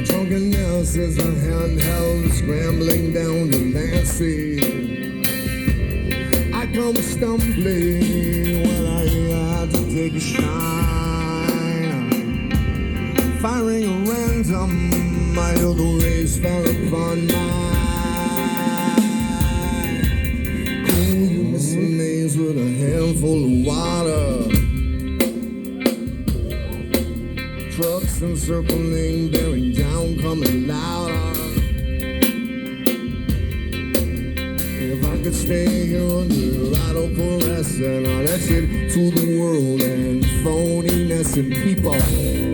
Drunkenness is a handheld scrambling down to Nancy. I come stumbling when I had to take a shine. Firing a random, my other race fell upon mine. Oh, you miss a maze with a handful of water. Trucks encircling, bearing down, coming louder. If I could stay here under your idle caress, and I'd exit to the world and phoniness and people.